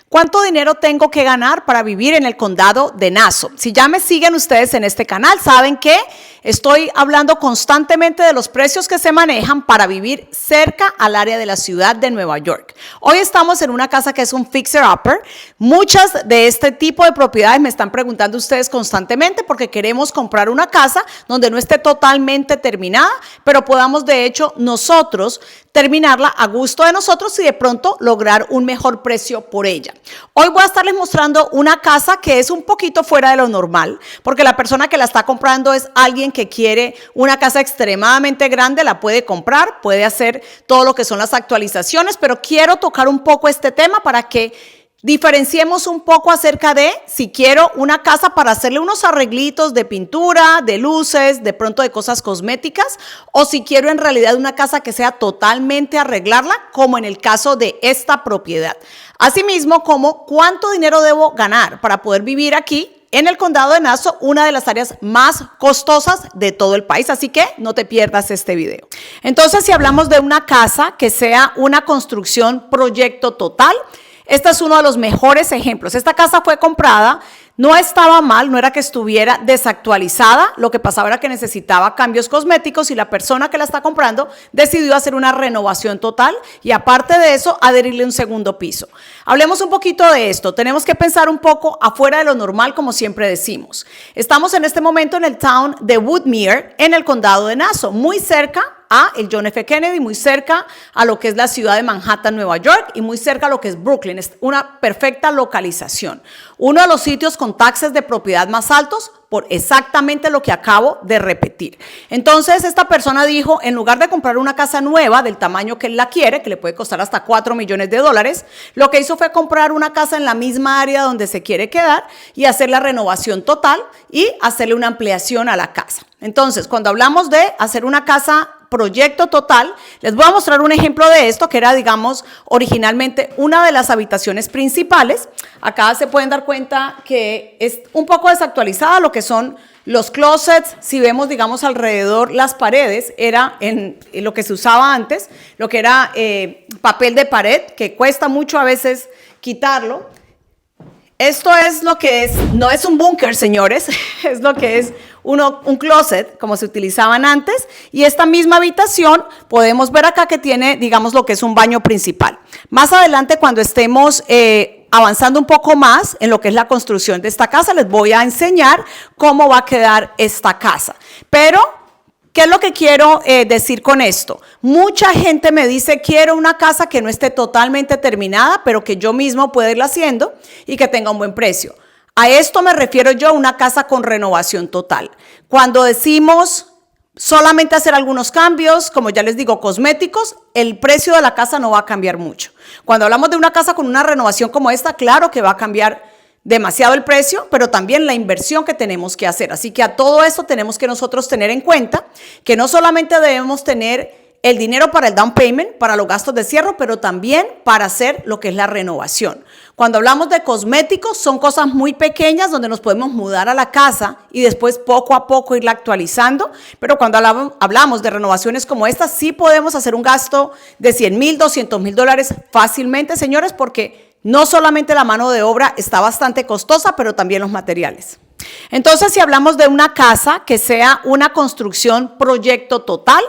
¿Cuánto dinero tengo que ganar para vivir en el condado de Nassau? Si ya me siguen ustedes en este canal, saben que estoy hablando constantemente de los precios que se manejan para vivir cerca al área de la ciudad de Nueva York. Hoy estamos en una casa que es un fixer-upper. Muchas de este tipo de propiedades me están preguntando ustedes constantemente porque queremos comprar una casa donde no esté totalmente terminada, pero podamos de hecho nosotros terminarla a gusto de nosotros y de pronto lograr un mejor precio por ella. Hoy voy a estarles mostrando una casa que es un poquito fuera de lo normal, porque la persona que la está comprando es alguien que quiere una casa extremadamente grande, la puede comprar, puede hacer todo lo que son las actualizaciones, pero quiero tocar un poco este tema para que diferenciemos un poco acerca de si quiero una casa para hacerle unos arreglitos de pintura, de luces, de pronto de cosas cosméticas, o si quiero en realidad una casa que sea totalmente arreglarla, como en el caso de esta propiedad. Asimismo, como cuánto dinero debo ganar para poder vivir aquí en el condado de Nassau, una de las áreas más costosas de todo el país, así que no te pierdas este video. Entonces, si hablamos de una casa que sea una construcción proyecto total, este es uno de los mejores ejemplos. Esta casa fue comprada, no estaba mal, no era que estuviera desactualizada, lo que pasaba era que necesitaba cambios cosméticos y la persona que la está comprando decidió hacer una renovación total y aparte de eso, adherirle un segundo piso. Hablemos un poquito de esto. Tenemos que pensar un poco afuera de lo normal, como siempre decimos. Estamos en este momento en el town de Woodmere, en el condado de Nassau, muy cerca a el John F. Kennedy, muy cerca a lo que es la ciudad de Manhattan, Nueva York, y muy cerca a lo que es Brooklyn. Es una perfecta localización. Uno de los sitios con taxes de propiedad más altos por exactamente lo que acabo de repetir. Entonces, esta persona dijo, en lugar de comprar una casa nueva del tamaño que él la quiere, que le puede costar hasta $4 millones, lo que hizo fue comprar una casa en la misma área donde se quiere quedar y hacer la renovación total y hacerle una ampliación a la casa. Entonces, cuando hablamos de hacer una casa proyecto total, les voy a mostrar un ejemplo de esto que era, digamos, originalmente una de las habitaciones principales. Acá se pueden dar cuenta que es un poco desactualizada lo que son los closets. Si vemos, digamos, alrededor las paredes, era en lo que se usaba antes, lo que era papel de pared, que cuesta mucho a veces quitarlo. Esto es lo que es, no es un búnker, señores, es lo que es un closet, como se utilizaban antes, y esta misma habitación podemos ver acá que tiene, digamos, lo que es un baño principal. Más adelante, cuando estemos avanzando un poco más en lo que es la construcción de esta casa, les voy a enseñar cómo va a quedar esta casa. Pero ¿qué es lo que quiero decir con esto? Mucha gente me dice, quiero una casa que no esté totalmente terminada, pero que yo mismo pueda irla haciendo y que tenga un buen precio. A esto me refiero yo, una casa con renovación total. Cuando decimos solamente hacer algunos cambios, como ya les digo, cosméticos, el precio de la casa no va a cambiar mucho. Cuando hablamos de una casa con una renovación como esta, claro que va a cambiar demasiado el precio, pero también la inversión que tenemos que hacer. Así que a todo esto tenemos que nosotros tener en cuenta que no solamente debemos tener el dinero para el down payment, para los gastos de cierre, pero también para hacer lo que es la renovación. Cuando hablamos de cosméticos, son cosas muy pequeñas donde nos podemos mudar a la casa y después poco a poco irla actualizando, pero cuando hablamos de renovaciones como esta, sí podemos hacer un gasto de $100,000, $200,000 fácilmente, señores, porque no solamente la mano de obra está bastante costosa, pero también los materiales. Entonces, si hablamos de una casa que sea una construcción proyecto total,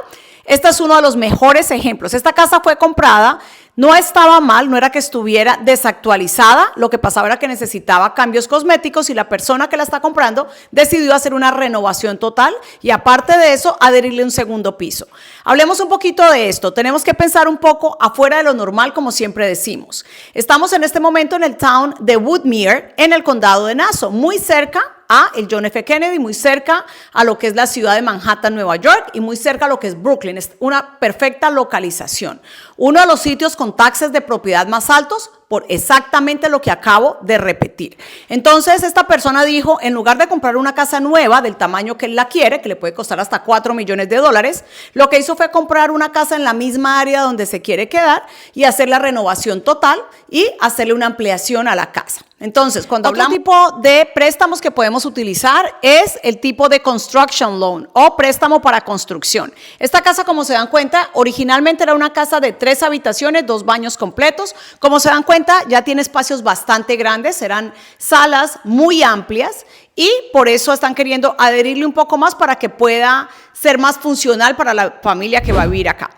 este es uno de los mejores ejemplos. Esta casa fue comprada, no estaba mal, no era que estuviera desactualizada, lo que pasaba era que necesitaba cambios cosméticos y la persona que la está comprando decidió hacer una renovación total y aparte de eso, adherirle un segundo piso. Hablemos un poquito de esto. Tenemos que pensar un poco afuera de lo normal, como siempre decimos. Estamos en este momento en el town de Woodmere, en el condado de Nassau, muy cerca a el John F. Kennedy, muy cerca a lo que es la ciudad de Manhattan, Nueva York, y muy cerca a lo que es Brooklyn. Es una perfecta localización. Uno de los sitios con taxes de propiedad más altos por exactamente lo que acabo de repetir. Entonces, esta persona dijo, en lugar de comprar una casa nueva del tamaño que él la quiere, que le puede costar hasta $4 millones, lo que hizo fue comprar una casa en la misma área donde se quiere quedar y hacer la renovación total y hacerle una ampliación a la casa. Entonces, cuando hablamos tipo de préstamos que podemos utilizar es el tipo de construction loan o préstamo para construcción. Esta casa, como se dan cuenta, originalmente era una casa de 3 habitaciones, 2 baños completos. Como se dan cuenta, cuenta, ya tiene espacios bastante grandes, serán salas muy amplias y por eso están queriendo adherirle un poco más para que pueda ser más funcional para la familia que va a vivir acá.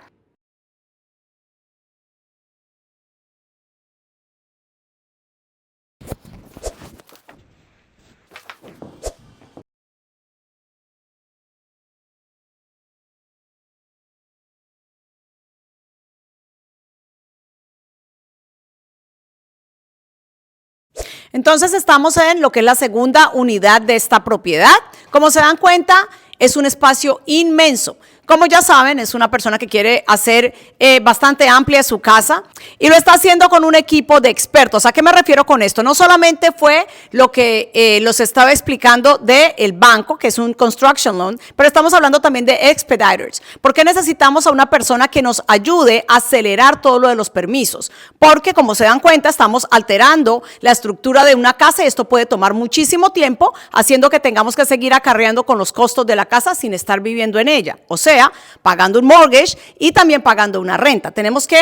Entonces estamos en lo que es la segunda unidad de esta propiedad. Como se dan cuenta, es un espacio inmenso. Como ya saben, es una persona que quiere hacer bastante amplia su casa y lo está haciendo con un equipo de expertos. ¿A qué me refiero con esto? No solamente fue lo que los estaba explicando del banco, que es un construction loan, pero estamos hablando también de expeditors. ¿Por qué necesitamos a una persona que nos ayude a acelerar todo lo de los permisos? Porque, como se dan cuenta, estamos alterando la estructura de una casa y esto puede tomar muchísimo tiempo, haciendo que tengamos que seguir acarreando con los costos de la casa sin estar viviendo en ella. O sea, pagando un mortgage y también pagando una renta. Tenemos que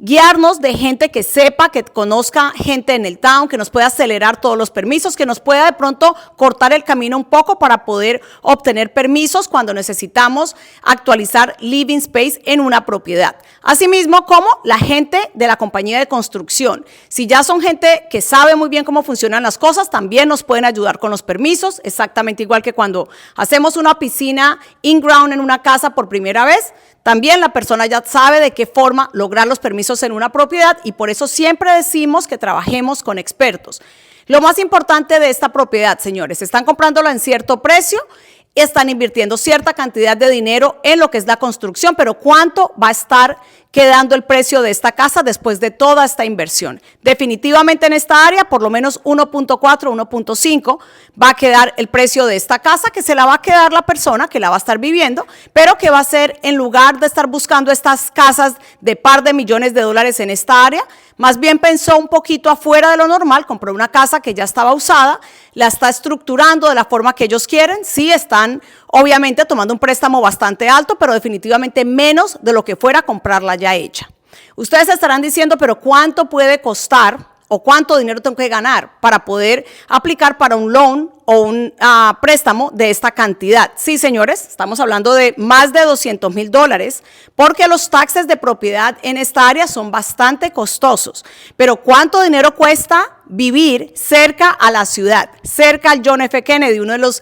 guiarnos de gente que sepa, que conozca gente en el town, que nos pueda acelerar todos los permisos, que nos pueda de pronto cortar el camino un poco para poder obtener permisos cuando necesitamos actualizar living space en una propiedad. Asimismo, como la gente de la compañía de construcción. Si ya son gente que sabe muy bien cómo funcionan las cosas, también nos pueden ayudar con los permisos, exactamente igual que cuando hacemos una piscina in-ground en una casa por primera vez. También la persona ya sabe de qué forma lograr los permisos en una propiedad y por eso siempre decimos que trabajemos con expertos. Lo más importante de esta propiedad, señores, están comprándola en cierto precio, están invirtiendo cierta cantidad de dinero en lo que es la construcción, pero ¿cuánto va a estar quedando el precio de esta casa después de toda esta inversión? Definitivamente en esta área, por lo menos 1.4, 1.5 va a quedar el precio de esta casa, que se la va a quedar la persona que la va a estar viviendo, pero que va a ser, en lugar de estar buscando estas casas de par de millones de dólares en esta área, más bien pensó un poquito afuera de lo normal, compró una casa que ya estaba usada, la está estructurando de la forma que ellos quieren. Sí, están obviamente tomando un préstamo bastante alto, pero definitivamente menos de lo que fuera comprarla ya hecha. Ustedes estarán diciendo, pero ¿cuánto puede costar o cuánto dinero tengo que ganar para poder aplicar para un loan o un préstamo de esta cantidad? Sí, señores, estamos hablando de más de $200,000 porque los taxes de propiedad en esta área son bastante costosos. Pero ¿cuánto dinero cuesta vivir cerca a la ciudad, cerca al John F. Kennedy, uno de los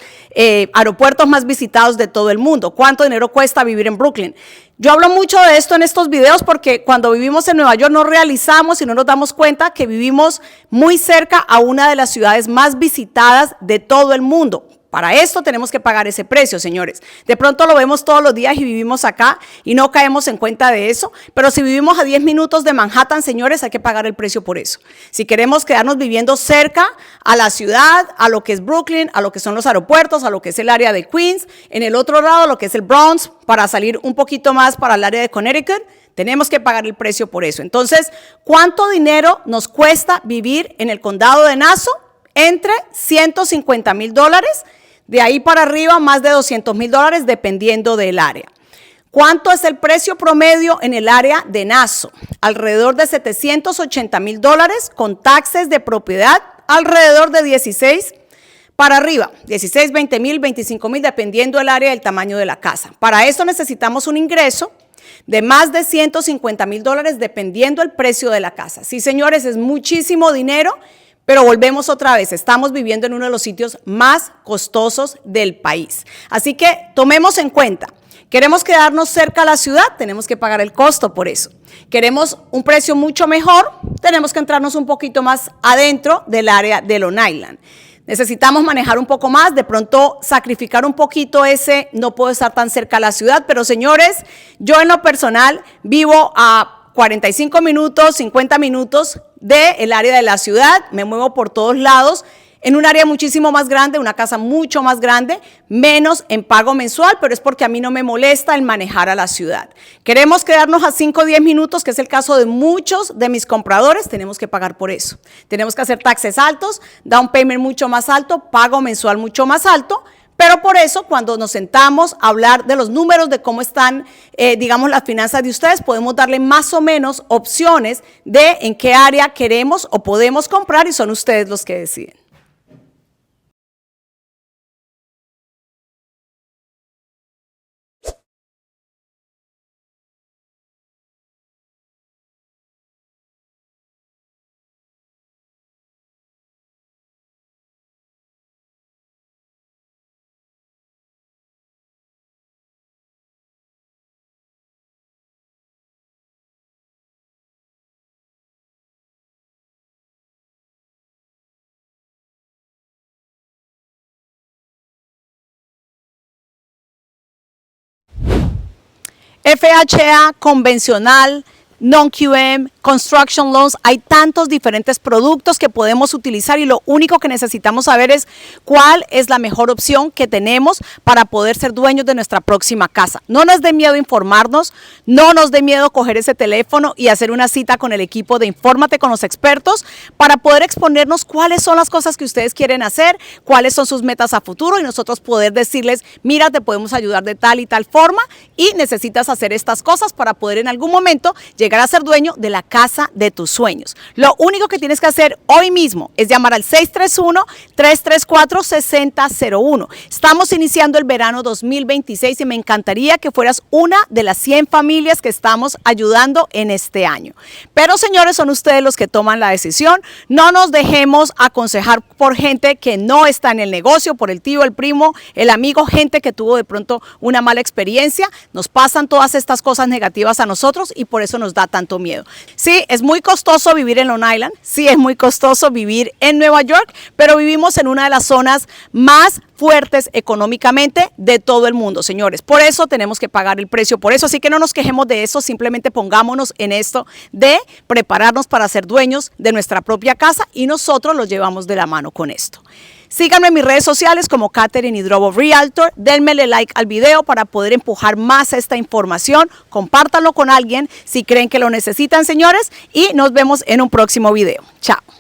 aeropuertos más visitados de todo el mundo? ¿Cuánto dinero cuesta vivir en Brooklyn? Yo hablo mucho de esto en estos videos porque cuando vivimos en Nueva York no realizamos y no nos damos cuenta que vivimos muy cerca a una de las ciudades más visitadas de todo el mundo. Para esto tenemos que pagar ese precio, señores. De pronto lo vemos todos los días y vivimos acá y no caemos en cuenta de eso, pero si vivimos a 10 minutos de Manhattan, señores, hay que pagar el precio por eso. Si queremos quedarnos viviendo cerca a la ciudad, a lo que es Brooklyn, a lo que son los aeropuertos, a lo que es el área de Queens, en el otro lado lo que es el Bronx, para salir un poquito más para el área de Connecticut, tenemos que pagar el precio por eso. Entonces, ¿cuánto dinero nos cuesta vivir en el condado de Nassau? Entre $150,000, de ahí para arriba más de $200,000 dependiendo del área. ¿Cuánto es el precio promedio en el área de Nassau? Alrededor de $780,000 con taxes de propiedad, alrededor de 16 para arriba, 16, 20,000, 25,000, dependiendo del área y el tamaño de la casa. Para eso necesitamos un ingreso de más de $150,000 dependiendo el precio de la casa. Sí, señores, es muchísimo dinero. Pero volvemos otra vez, estamos viviendo en uno de los sitios más costosos del país. Así que tomemos en cuenta, queremos quedarnos cerca a la ciudad, tenemos que pagar el costo por eso. Queremos un precio mucho mejor, tenemos que entrarnos un poquito más adentro del área de Long Island. Necesitamos manejar un poco más, de pronto sacrificar un poquito ese, no puedo estar tan cerca a la ciudad, pero señores, yo en lo personal vivo a 45 minutos, 50 minutos del área de la ciudad, me muevo por todos lados, en un área muchísimo más grande, una casa mucho más grande, menos en pago mensual, pero es porque a mí no me molesta el manejar a la ciudad. Queremos quedarnos a 5 o 10 minutos, que es el caso de muchos de mis compradores, tenemos que pagar por eso. Tenemos que hacer taxes altos, down payment mucho más alto, pago mensual mucho más alto, Pero por eso, cuando nos sentamos a hablar de los números, de cómo están, digamos, las finanzas de ustedes, podemos darle más o menos opciones de en qué área queremos o podemos comprar y son ustedes los que deciden. FHA convencional, non-QM, construction loans, hay tantos diferentes productos que podemos utilizar y lo único que necesitamos saber es cuál es la mejor opción que tenemos para poder ser dueños de nuestra próxima casa. No nos dé miedo informarnos, no nos dé miedo coger ese teléfono y hacer una cita con el equipo de Infórmate con los expertos para poder exponernos cuáles son las cosas que ustedes quieren hacer, cuáles son sus metas a futuro y nosotros poder decirles, mira, te podemos ayudar de tal y tal forma y necesitas hacer estas cosas para poder en algún momento llegar a ser dueño de la casa de tus sueños. Lo único que tienes que hacer hoy mismo es llamar al 631-334-6001. Estamos iniciando el verano 2026 y me encantaría que fueras una de las 100 familias que estamos ayudando en este año. Pero señores, son ustedes los que toman la decisión. No nos dejemos aconsejar por gente que no está en el negocio, por el tío, el primo, el amigo, gente que tuvo de pronto una mala experiencia. Nos pasan todas estas cosas negativas a nosotros y por eso nos da tanto miedo. Sí, es muy costoso vivir en Long Island, sí, es muy costoso vivir en Nueva York, pero vivimos en una de las zonas más fuertes económicamente de todo el mundo, señores. Por eso tenemos que pagar el precio, por eso, así que no nos quejemos de eso, simplemente pongámonos en esto de prepararnos para ser dueños de nuestra propia casa y nosotros los llevamos de la mano con esto. Síganme en mis redes sociales como Katherine Hidrobo Realtor, denmele like al video para poder empujar más esta información, compártanlo con alguien si creen que lo necesitan, señores, y nos vemos en un próximo video. Chao.